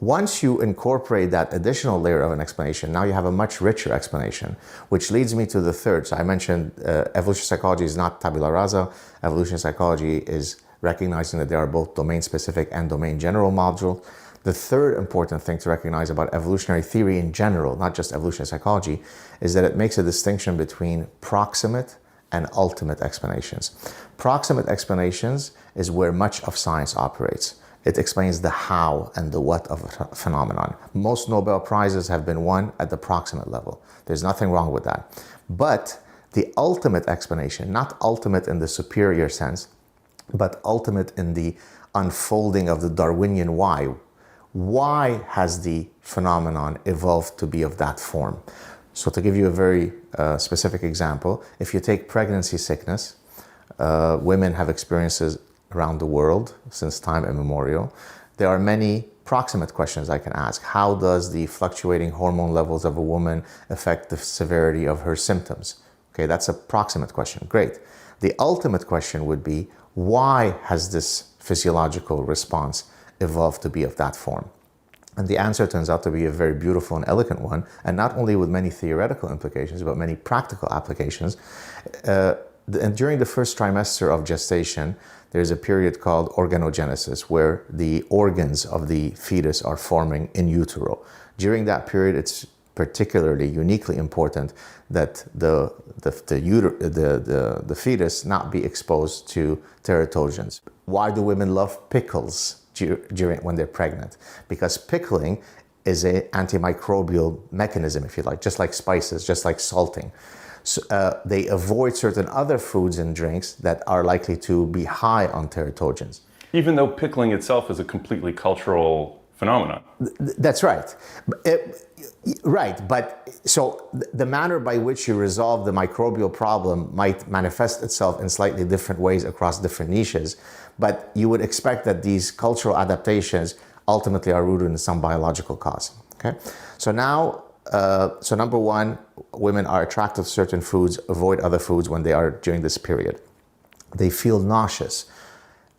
once you incorporate that additional layer of an explanation, now you have a much richer explanation, which leads me to the third. So I mentioned evolutionary psychology is not tabula rasa. Evolutionary psychology is recognizing that there are both domain-specific and domain-general modules. The third important thing to recognize about evolutionary theory in general, not just evolutionary psychology, is that it makes a distinction between proximate and ultimate explanations. Proximate explanations is where much of science operates. It explains the how and the what of a phenomenon. Most Nobel Prizes have been won at the proximate level. There's nothing wrong with that. But the ultimate explanation, not ultimate in the superior sense, but ultimate in the unfolding of the Darwinian why. Why has the phenomenon evolved to be of that form? So to give you a very specific example, if you take pregnancy sickness, women have experiences around the world since time immemorial. There are many proximate questions I can ask. How does the fluctuating hormone levels of a woman affect the severity of her symptoms? Okay, that's a proximate question. Great. The ultimate question would be, why has this physiological response evolved to be of that form? And the answer turns out to be a very beautiful and elegant one, and not only with many theoretical implications, but many practical applications. And during the first trimester of gestation, there's a period called organogenesis, where the organs of the fetus are forming in utero. During that period, it's particularly uniquely important that the fetus not be exposed to teratogens. Why do women love pickles when they're pregnant? Because pickling is an antimicrobial mechanism, if you like, just like spices, just like salting. So, they avoid certain other foods and drinks that are likely to be high on teratogens. Even though pickling itself is a completely cultural phenomenon. That's right. Right, but so the manner by which you resolve the microbial problem might manifest itself in slightly different ways across different niches, but you would expect that these cultural adaptations ultimately are rooted in some biological cause. Okay, so now, so number one, women are attracted to certain foods, avoid other foods when they are during this period. They feel nauseous.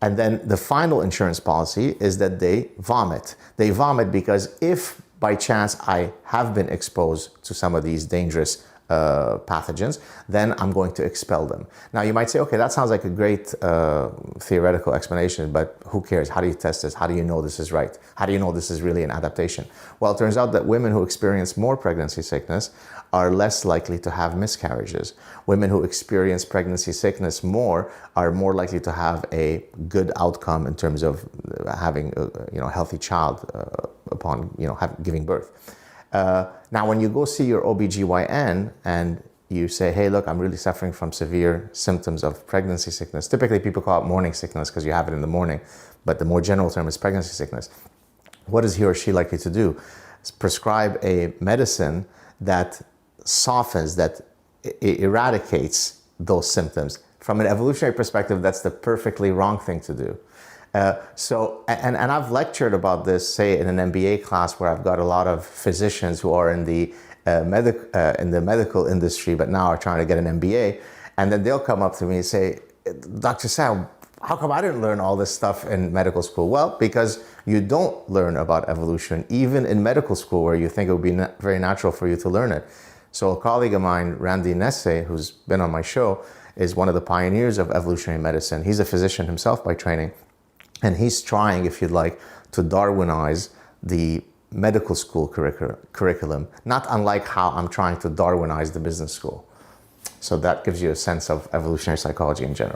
And then the final insurance policy is that they vomit. They vomit because if by chance I have been exposed to some of these dangerous pathogens, then I'm going to expel them. Now you might say, okay, that sounds like a great theoretical explanation, but who cares? How do you test this? How do you know this is right? How do you know this is really an adaptation? Well, it turns out that women who experience more pregnancy sickness are less likely to have miscarriages. Women who experience pregnancy sickness more are more likely to have a good outcome in terms of having a healthy child upon giving birth. Now, when you go see your OBGYN and you say, hey, look, I'm really suffering from severe symptoms of pregnancy sickness. Typically, people call it morning sickness because you have it in the morning, but the more general term is pregnancy sickness. What is he or she likely to do? Prescribe a medicine that softens, that eradicates those symptoms. From an evolutionary perspective, that's the perfectly wrong thing to do. And I've lectured about this, say, in an MBA class where I've got a lot of physicians who are in the medical industry, but now are trying to get an MBA. And then they'll come up to me and say, Dr. Saad, how come I didn't learn all this stuff in medical school? Well, because you don't learn about evolution, even in medical school, where you think it would be very natural for you to learn it. So a colleague of mine, Randy Nesse, who's been on my show, is one of the pioneers of evolutionary medicine. He's a physician himself by training. And he's trying, if you'd like, to Darwinize the medical school curriculum, not unlike how I'm trying to Darwinize the business school. So that gives you a sense of evolutionary psychology in general.